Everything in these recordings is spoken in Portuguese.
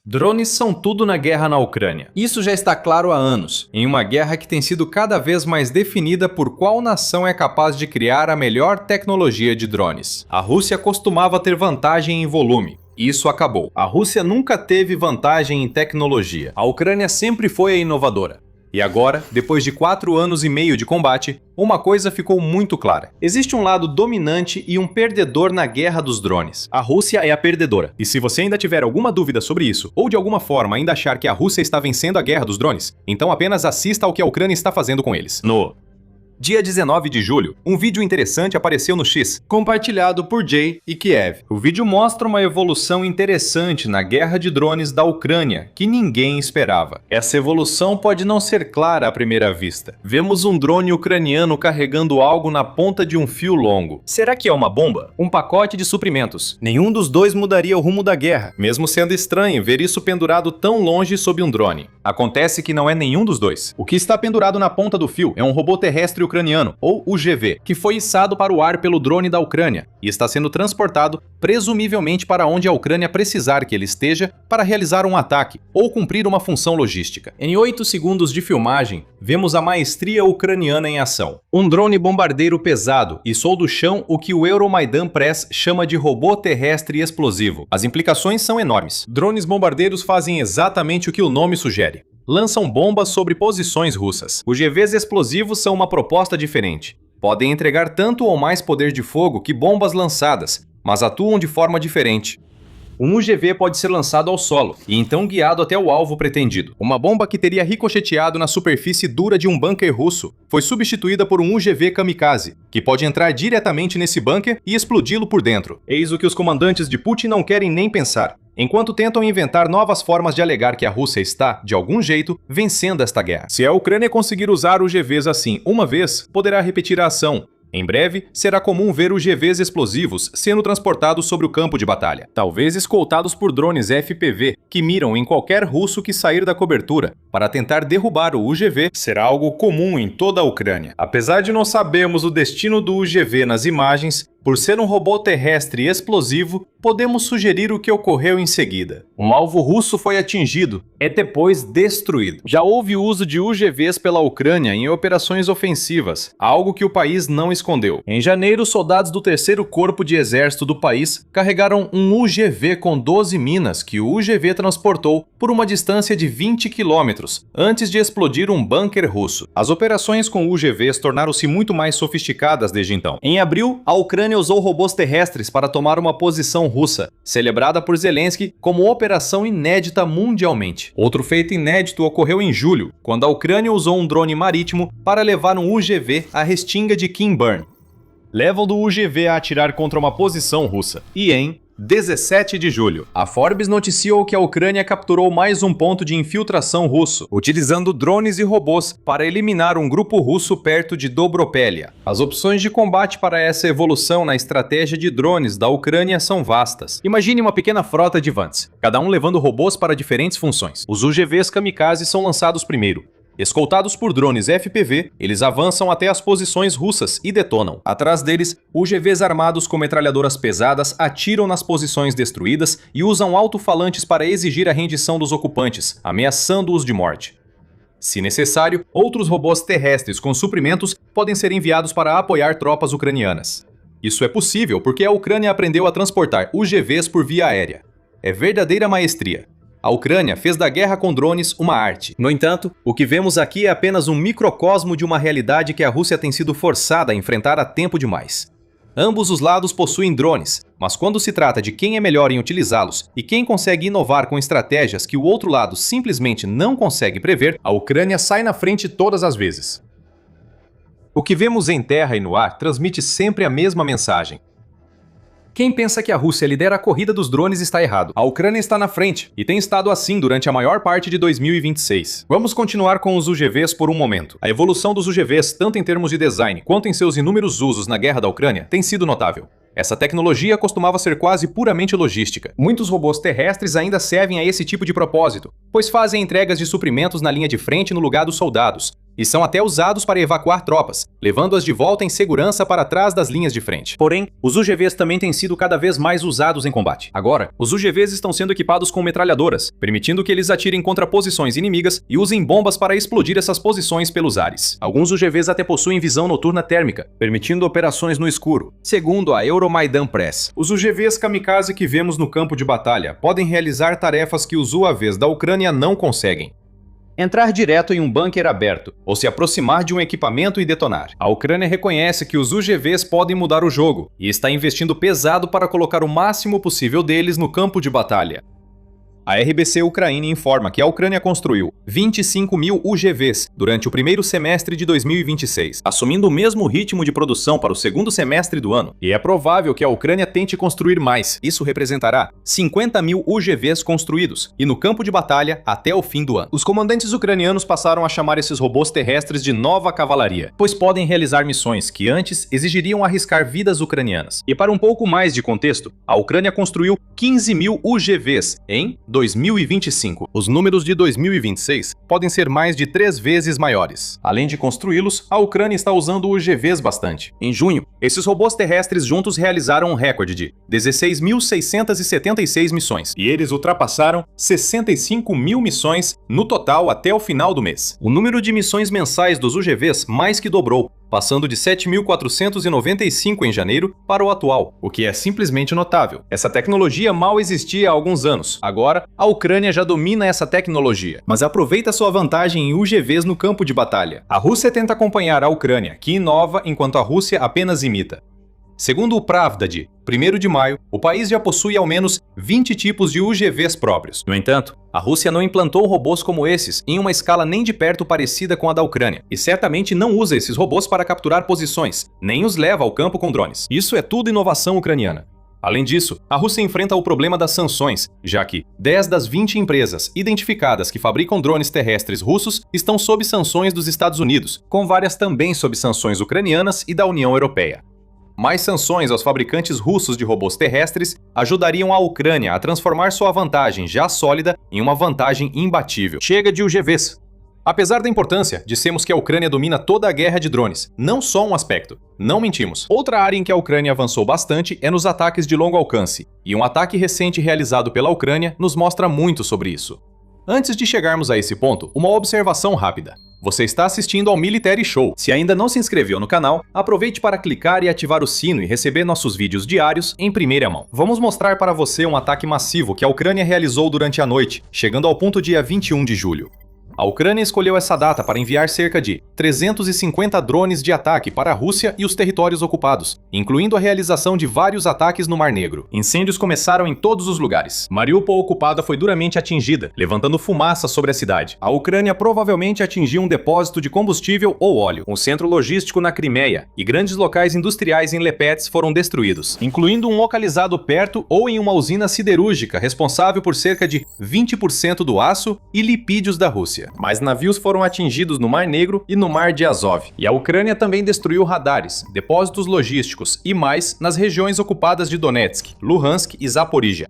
Drones são tudo na guerra na Ucrânia. Isso já está claro há anos, em uma guerra que tem sido cada vez mais definida por qual nação é capaz de criar a melhor tecnologia de drones. A Rússia costumava ter vantagem em volume. Isso acabou. A Rússia nunca teve vantagem em tecnologia. A Ucrânia sempre foi a inovadora. E agora, depois de 4 anos e meio de combate, uma coisa ficou muito clara. Existe um lado dominante e um perdedor na guerra dos drones. A Rússia é a perdedora. E se você ainda tiver alguma dúvida sobre isso, ou de alguma forma ainda achar que a Rússia está vencendo a guerra dos drones, então apenas assista ao que a Ucrânia está fazendo com eles. No dia 19 de julho, um vídeo interessante apareceu no X, compartilhado por Jay e Kiev. O vídeo mostra uma evolução interessante na guerra de drones da Ucrânia, que ninguém esperava. Essa evolução pode não ser clara à primeira vista. Vemos um drone ucraniano carregando algo na ponta de um fio longo. Será que é uma bomba? Um pacote de suprimentos. Nenhum dos dois mudaria o rumo da guerra, mesmo sendo estranho ver isso pendurado tão longe sob um drone. Acontece que não é nenhum dos dois. O que está pendurado na ponta do fio é um robô terrestre ucraniano, ou UGV, que foi içado para o ar pelo drone da Ucrânia e está sendo transportado, presumivelmente para onde a Ucrânia precisar que ele esteja para realizar um ataque ou cumprir uma função logística. Em 8 segundos de filmagem, vemos a maestria ucraniana em ação. Um drone bombardeiro pesado içou do chão o que o Euromaidan Press chama de robô terrestre explosivo. As implicações são enormes. Drones bombardeiros fazem exatamente o que o nome sugere. Lançam bombas sobre posições russas. Os UGVs explosivos são uma proposta diferente. Podem entregar tanto ou mais poder de fogo que bombas lançadas, mas atuam de forma diferente. Um UGV pode ser lançado ao solo e então guiado até o alvo pretendido. Uma bomba que teria ricocheteado na superfície dura de um bunker russo foi substituída por um UGV kamikaze, que pode entrar diretamente nesse bunker e explodi-lo por dentro. Eis o que os comandantes de Putin não querem nem pensar, enquanto tentam inventar novas formas de alegar que a Rússia está, de algum jeito, vencendo esta guerra. Se a Ucrânia conseguir usar UGVs assim uma vez, poderá repetir a ação. Em breve, será comum ver UGVs explosivos sendo transportados sobre o campo de batalha, talvez escoltados por drones FPV, que miram em qualquer russo que sair da cobertura, para tentar derrubar o UGV. Será algo comum em toda a Ucrânia. Apesar de não sabermos o destino do UGV nas imagens, por ser um robô terrestre explosivo, podemos sugerir o que ocorreu em seguida. Um alvo russo foi atingido e depois destruído. Já houve uso de UGVs pela Ucrânia em operações ofensivas, algo que o país não escondeu. Em janeiro, soldados do 3º Corpo de Exército do país carregaram um UGV com 12 minas que o UGV transportou por uma distância de 20 quilômetros, antes de explodir um bunker russo. As operações com UGVs tornaram-se muito mais sofisticadas desde então. Em abril, a Ucrânia usou robôs terrestres para tomar uma posição russa, celebrada por Zelensky como operação inédita mundialmente. Outro feito inédito ocorreu em julho, quando a Ucrânia usou um drone marítimo para levar um UGV à restinga de Kinburn. Levam do UGV a atirar contra uma posição russa. E em 17 de julho, a Forbes noticiou que a Ucrânia capturou mais um ponto de infiltração russo, utilizando drones e robôs para eliminar um grupo russo perto de Dobropélia. As opções de combate para essa evolução na estratégia de drones da Ucrânia são vastas. Imagine uma pequena frota de Vants, cada um levando robôs para diferentes funções. Os UGVs kamikaze são lançados primeiro. Escoltados por drones FPV, eles avançam até as posições russas e detonam. Atrás deles, UGVs armados com metralhadoras pesadas atiram nas posições destruídas e usam alto-falantes para exigir a rendição dos ocupantes, ameaçando-os de morte. Se necessário, outros robôs terrestres com suprimentos podem ser enviados para apoiar tropas ucranianas. Isso é possível porque a Ucrânia aprendeu a transportar UGVs por via aérea. É verdadeira maestria. A Ucrânia fez da guerra com drones uma arte. No entanto, o que vemos aqui é apenas um microcosmo de uma realidade que a Rússia tem sido forçada a enfrentar há tempo demais. Ambos os lados possuem drones, mas quando se trata de quem é melhor em utilizá-los e quem consegue inovar com estratégias que o outro lado simplesmente não consegue prever, a Ucrânia sai na frente todas as vezes. O que vemos em terra e no ar transmite sempre a mesma mensagem. Quem pensa que a Rússia lidera a corrida dos drones está errado. A Ucrânia está na frente, e tem estado assim durante a maior parte de 2026. Vamos continuar com os UGVs por um momento. A evolução dos UGVs, tanto em termos de design quanto em seus inúmeros usos na guerra da Ucrânia, tem sido notável. Essa tecnologia costumava ser quase puramente logística. Muitos robôs terrestres ainda servem a esse tipo de propósito, pois fazem entregas de suprimentos na linha de frente no lugar dos soldados, e são até usados para evacuar tropas, levando-as de volta em segurança para trás das linhas de frente. Porém, os UGVs também têm sido cada vez mais usados em combate. Agora, os UGVs estão sendo equipados com metralhadoras, permitindo que eles atirem contra posições inimigas e usem bombas para explodir essas posições pelos ares. Alguns UGVs até possuem visão noturna térmica, permitindo operações no escuro. Segundo a Euromaidan Press, os UGVs kamikaze que vemos no campo de batalha podem realizar tarefas que os UAVs da Ucrânia não conseguem. Entrar direto em um bunker aberto, ou se aproximar de um equipamento e detonar. A Ucrânia reconhece que os UGVs podem mudar o jogo, e está investindo pesado para colocar o máximo possível deles no campo de batalha. A RBC Ucrânia informa que a Ucrânia construiu 25 mil UGVs durante o primeiro semestre de 2026, assumindo o mesmo ritmo de produção para o segundo semestre do ano. E é provável que a Ucrânia tente construir mais. Isso representará 50 mil UGVs construídos, e no campo de batalha até o fim do ano. Os comandantes ucranianos passaram a chamar esses robôs terrestres de nova cavalaria, pois podem realizar missões que antes exigiriam arriscar vidas ucranianas. E para um pouco mais de contexto, a Ucrânia construiu 15 mil UGVs em 2025. Os números de 2026 podem ser mais de 3 vezes maiores. Além de construí-los, a Ucrânia está usando UGVs bastante. Em junho, esses robôs terrestres juntos realizaram um recorde de 16.676 missões, e eles ultrapassaram 65 mil missões no total até o final do mês. O número de missões mensais dos UGVs mais que dobrou, passando de 7.495 em janeiro para o atual, o que é simplesmente notável. Essa tecnologia mal existia há alguns anos. Agora, a Ucrânia já domina essa tecnologia, mas aproveita sua vantagem em UGVs no campo de batalha. A Rússia tenta acompanhar a Ucrânia, que inova enquanto a Rússia apenas imita. Segundo o Pravda de 1º de maio, o país já possui ao menos 20 tipos de UGVs próprios. No entanto, a Rússia não implantou robôs como esses em uma escala nem de perto parecida com a da Ucrânia, e certamente não usa esses robôs para capturar posições, nem os leva ao campo com drones. Isso é tudo inovação ucraniana. Além disso, a Rússia enfrenta o problema das sanções, já que 10 das 20 empresas identificadas que fabricam drones terrestres russos estão sob sanções dos Estados Unidos, com várias também sob sanções ucranianas e da União Europeia. Mais sanções aos fabricantes russos de robôs terrestres ajudariam a Ucrânia a transformar sua vantagem já sólida em uma vantagem imbatível. Chega de UGVs. Apesar da importância, dissemos que a Ucrânia domina toda a guerra de drones, não só um aspecto. Não mentimos. Outra área em que a Ucrânia avançou bastante é nos ataques de longo alcance, e um ataque recente realizado pela Ucrânia nos mostra muito sobre isso. Antes de chegarmos a esse ponto, uma observação rápida. Você está assistindo ao Military Show. Se ainda não se inscreveu no canal, aproveite para clicar e ativar o sino e receber nossos vídeos diários em primeira mão. Vamos mostrar para você um ataque massivo que a Ucrânia realizou durante a noite, chegando ao ponto dia 21 de julho. A Ucrânia escolheu essa data para enviar cerca de 350 drones de ataque para a Rússia e os territórios ocupados, incluindo a realização de vários ataques no Mar Negro. Incêndios começaram em todos os lugares. Mariupol ocupada foi duramente atingida, levantando fumaça sobre a cidade. A Ucrânia provavelmente atingiu um depósito de combustível ou óleo, um centro logístico na Crimeia, e grandes locais industriais em Lepets foram destruídos, incluindo um localizado perto ou em uma usina siderúrgica responsável por cerca de 20% do aço e lipídios da Rússia. Mais navios foram atingidos no Mar Negro e no Mar de Azov. E a Ucrânia também destruiu radares, depósitos logísticos e mais nas regiões ocupadas de Donetsk, Luhansk e Zaporizhia.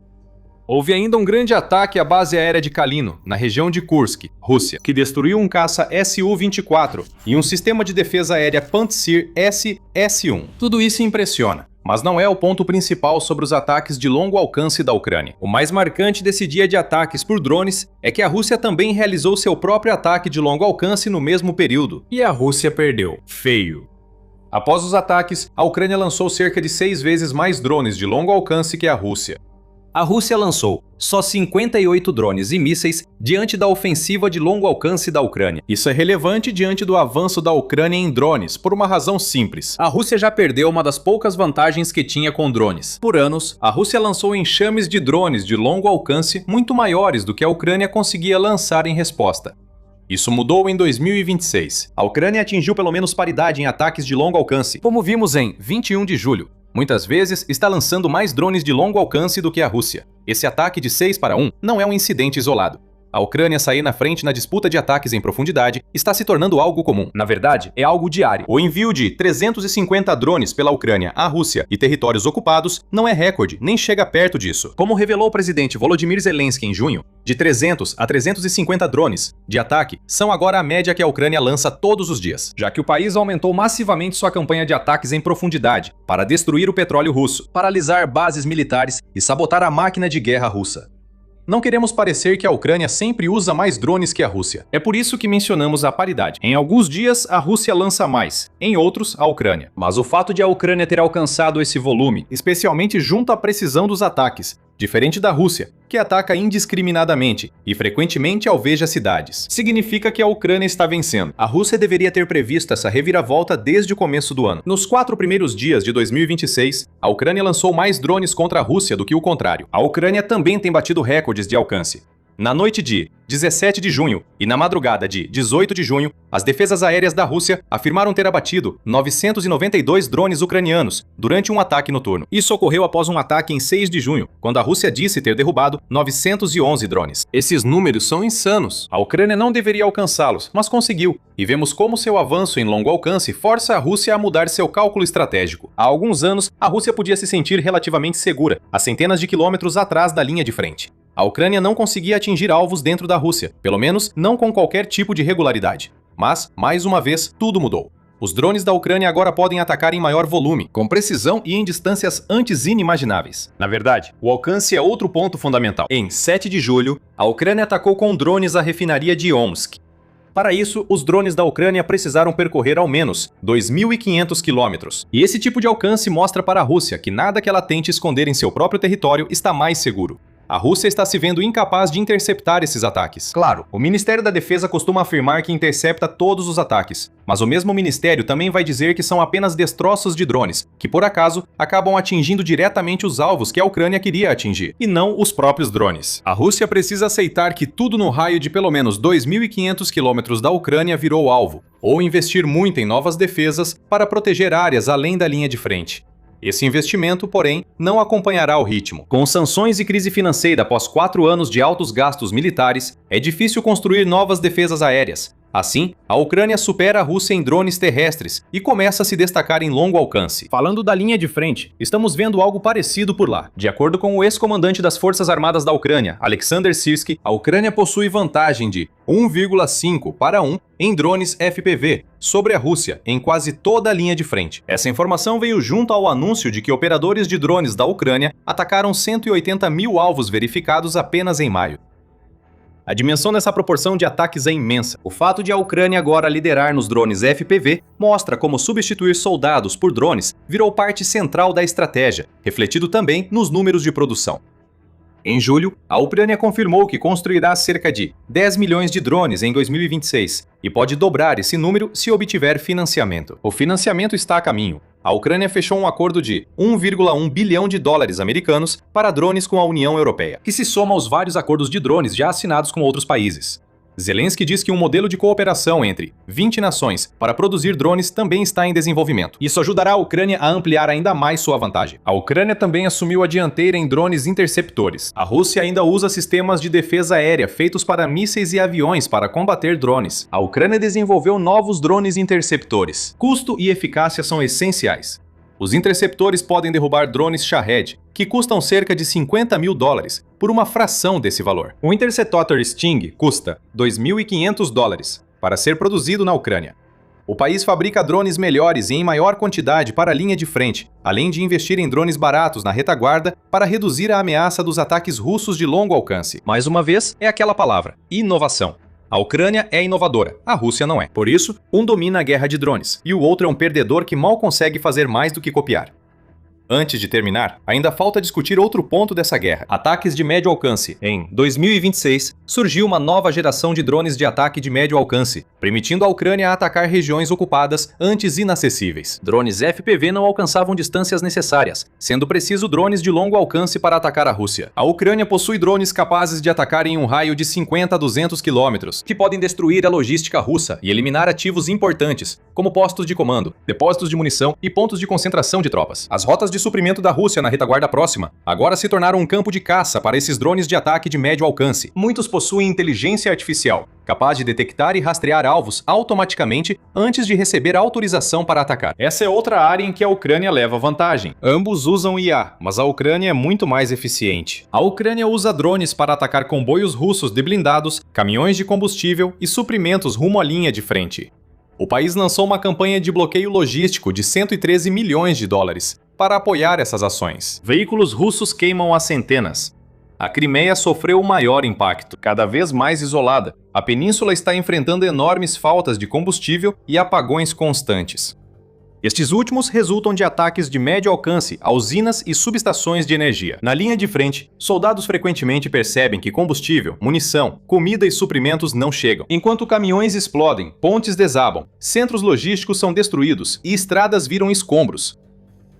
Houve ainda um grande ataque à base aérea de Kalino, na região de Kursk, Rússia, que destruiu um caça Su-24 e um sistema de defesa aérea Pantsir S-1. Tudo isso impressiona. Mas não é o ponto principal sobre os ataques de longo alcance da Ucrânia. O mais marcante desse dia de ataques por drones é que a Rússia também realizou seu próprio ataque de longo alcance no mesmo período. E a Rússia perdeu. Feio. Após os ataques, a Ucrânia lançou cerca de 6 vezes mais drones de longo alcance que a Rússia. A Rússia lançou só 58 drones e mísseis diante da ofensiva de longo alcance da Ucrânia. Isso é relevante diante do avanço da Ucrânia em drones, por uma razão simples. A Rússia já perdeu uma das poucas vantagens que tinha com drones. Por anos, a Rússia lançou enxames de drones de longo alcance muito maiores do que a Ucrânia conseguia lançar em resposta. Isso mudou em 2026. A Ucrânia atingiu pelo menos paridade em ataques de longo alcance, como vimos em 21 de julho. Muitas vezes está lançando mais drones de longo alcance do que a Rússia. Esse ataque de 6-1 não é um incidente isolado. A Ucrânia sair na frente na disputa de ataques em profundidade está se tornando algo comum. Na verdade, é algo diário. O envio de 350 drones pela Ucrânia à Rússia e territórios ocupados não é recorde, nem chega perto disso. Como revelou o presidente Volodymyr Zelensky em junho, de 300 a 350 drones de ataque são agora a média que a Ucrânia lança todos os dias, já que o país aumentou massivamente sua campanha de ataques em profundidade para destruir o petróleo russo, paralisar bases militares e sabotar a máquina de guerra russa. Não queremos parecer que a Ucrânia sempre usa mais drones que a Rússia. É por isso que mencionamos a paridade. Em alguns dias, a Rússia lança mais, em outros, a Ucrânia. Mas o fato de a Ucrânia ter alcançado esse volume, especialmente junto à precisão dos ataques, diferente da Rússia, que ataca indiscriminadamente e frequentemente alveja cidades, significa que a Ucrânia está vencendo. A Rússia deveria ter previsto essa reviravolta desde o começo do ano. Nos 4 primeiros dias de 2026, a Ucrânia lançou mais drones contra a Rússia do que o contrário. A Ucrânia também tem batido recordes de alcance. Na noite de 17 de junho e na madrugada de 18 de junho, as defesas aéreas da Rússia afirmaram ter abatido 992 drones ucranianos durante um ataque noturno. Isso ocorreu após um ataque em 6 de junho, quando a Rússia disse ter derrubado 911 drones. Esses números são insanos. A Ucrânia não deveria alcançá-los, mas conseguiu. E vemos como seu avanço em longo alcance força a Rússia a mudar seu cálculo estratégico. Há alguns anos, a Rússia podia se sentir relativamente segura, a centenas de quilômetros atrás da linha de frente. A Ucrânia não conseguia atingir alvos dentro da Rússia, pelo menos não com qualquer tipo de regularidade. Mas, mais uma vez, tudo mudou. Os drones da Ucrânia agora podem atacar em maior volume, com precisão e em distâncias antes inimagináveis. Na verdade, o alcance é outro ponto fundamental. Em 7 de julho, a Ucrânia atacou com drones a refinaria de Omsk. Para isso, os drones da Ucrânia precisaram percorrer ao menos 2.500 quilômetros. E esse tipo de alcance mostra para a Rússia que nada que ela tente esconder em seu próprio território está mais seguro. A Rússia está se vendo incapaz de interceptar esses ataques. Claro, o Ministério da Defesa costuma afirmar que intercepta todos os ataques, mas o mesmo ministério também vai dizer que são apenas destroços de drones, que por acaso acabam atingindo diretamente os alvos que a Ucrânia queria atingir, e não os próprios drones. A Rússia precisa aceitar que tudo no raio de pelo menos 2.500 quilômetros da Ucrânia virou alvo, ou investir muito em novas defesas para proteger áreas além da linha de frente. Esse investimento, porém, não acompanhará o ritmo. Com sanções e crise financeira após 4 anos de altos gastos militares, é difícil construir novas defesas aéreas. Assim, a Ucrânia supera a Rússia em drones terrestres e começa a se destacar em longo alcance. Falando da linha de frente, estamos vendo algo parecido por lá. De acordo com o ex-comandante das Forças Armadas da Ucrânia, Alexander Sirski, a Ucrânia possui vantagem de 1,5 para 1 em drones FPV sobre a Rússia em quase toda a linha de frente. Essa informação veio junto ao anúncio de que operadores de drones da Ucrânia atacaram 180 mil alvos verificados apenas em maio. A dimensão dessa proporção de ataques é imensa. O fato de a Ucrânia agora liderar nos drones FPV mostra como substituir soldados por drones virou parte central da estratégia, refletido também nos números de produção. Em julho, a Ucrânia confirmou que construirá cerca de 10 milhões de drones em 2026 e pode dobrar esse número se obtiver financiamento. O financiamento está a caminho. A Ucrânia fechou um acordo de 1,1 bilhão de dólares americanos para drones com a União Europeia, que se soma aos vários acordos de drones já assinados com outros países. Zelensky diz que um modelo de cooperação entre 20 nações para produzir drones também está em desenvolvimento. Isso ajudará a Ucrânia a ampliar ainda mais sua vantagem. A Ucrânia também assumiu a dianteira em drones interceptores. A Rússia ainda usa sistemas de defesa aérea feitos para mísseis e aviões para combater drones. A Ucrânia desenvolveu novos drones interceptores. Custo e eficácia são essenciais. Os interceptores podem derrubar drones Shahed, que custam cerca de 50 mil dólares, por uma fração desse valor. O Interceptor Sting custa 2.500 dólares para ser produzido na Ucrânia. O país fabrica drones melhores e em maior quantidade para a linha de frente, além de investir em drones baratos na retaguarda para reduzir a ameaça dos ataques russos de longo alcance. Mais uma vez, é aquela palavra: inovação. A Ucrânia é inovadora, a Rússia não é. Por isso, um domina a guerra de drones, e o outro é um perdedor que mal consegue fazer mais do que copiar. Antes de terminar, ainda falta discutir outro ponto dessa guerra: ataques de médio alcance. Em 2026, surgiu uma nova geração de drones de ataque de médio alcance, permitindo a Ucrânia atacar regiões ocupadas antes inacessíveis. Drones FPV não alcançavam distâncias necessárias, sendo preciso drones de longo alcance para atacar a Rússia. A Ucrânia possui drones capazes de atacar em um raio de 50 a 200 quilômetros, que podem destruir a logística russa e eliminar ativos importantes, como postos de comando, depósitos de munição e pontos de concentração de tropas. As rotas de de suprimento da Rússia na retaguarda próxima agora se tornaram um campo de caça para esses drones de ataque de médio alcance. Muitos possuem inteligência artificial, capaz de detectar e rastrear alvos automaticamente antes de receber autorização para atacar. Essa é outra área em que a Ucrânia leva vantagem. Ambos usam IA, mas a Ucrânia é muito mais eficiente. A Ucrânia usa drones para atacar comboios russos de blindados, caminhões de combustível e suprimentos rumo à linha de frente. O país lançou uma campanha de bloqueio logístico de 113 milhões de dólares para apoiar essas ações. Veículos russos queimam a centenas. A Crimeia sofreu o maior impacto, cada vez mais isolada. A península está enfrentando enormes faltas de combustível e apagões constantes. Estes últimos resultam de ataques de médio alcance a usinas e subestações de energia. Na linha de frente, soldados frequentemente percebem que combustível, munição, comida e suprimentos não chegam. Enquanto caminhões explodem, pontes desabam, centros logísticos são destruídos e estradas viram escombros.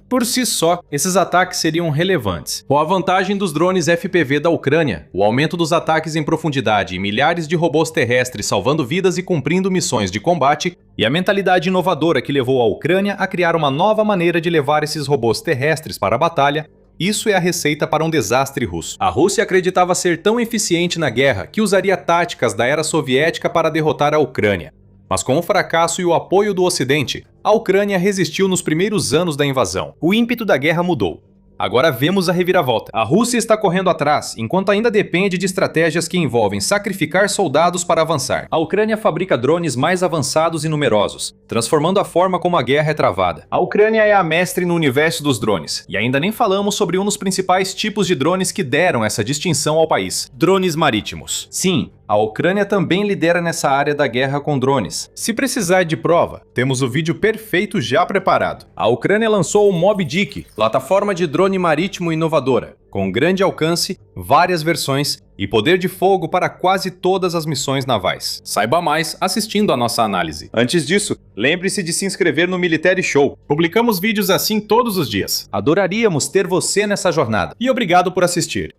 Por si só, esses ataques seriam relevantes. Com a vantagem dos drones FPV da Ucrânia, o aumento dos ataques em profundidade e milhares de robôs terrestres salvando vidas e cumprindo missões de combate, e a mentalidade inovadora que levou a Ucrânia a criar uma nova maneira de levar esses robôs terrestres para a batalha, isso é a receita para um desastre russo. A Rússia acreditava ser tão eficiente na guerra que usaria táticas da era soviética para derrotar a Ucrânia. Mas com o fracasso e o apoio do Ocidente, a Ucrânia resistiu nos primeiros anos da invasão. O ímpeto da guerra mudou. Agora vemos a reviravolta. A Rússia está correndo atrás, enquanto ainda depende de estratégias que envolvem sacrificar soldados para avançar. A Ucrânia fabrica drones mais avançados e numerosos, transformando a forma como a guerra é travada. A Ucrânia é a mestre no universo dos drones, e ainda nem falamos sobre um dos principais tipos de drones que deram essa distinção ao país: drones marítimos. Sim, a Ucrânia também lidera nessa área da guerra com drones. Se precisar de prova, temos o vídeo perfeito já preparado. A Ucrânia lançou o Moby Dick, plataforma de drone marítimo inovadora, com grande alcance, várias versões e poder de fogo para quase todas as missões navais. Saiba mais assistindo a nossa análise. Antes disso, lembre-se de se inscrever no Military Show. Publicamos vídeos assim todos os dias. Adoraríamos ter você nessa jornada. E obrigado por assistir.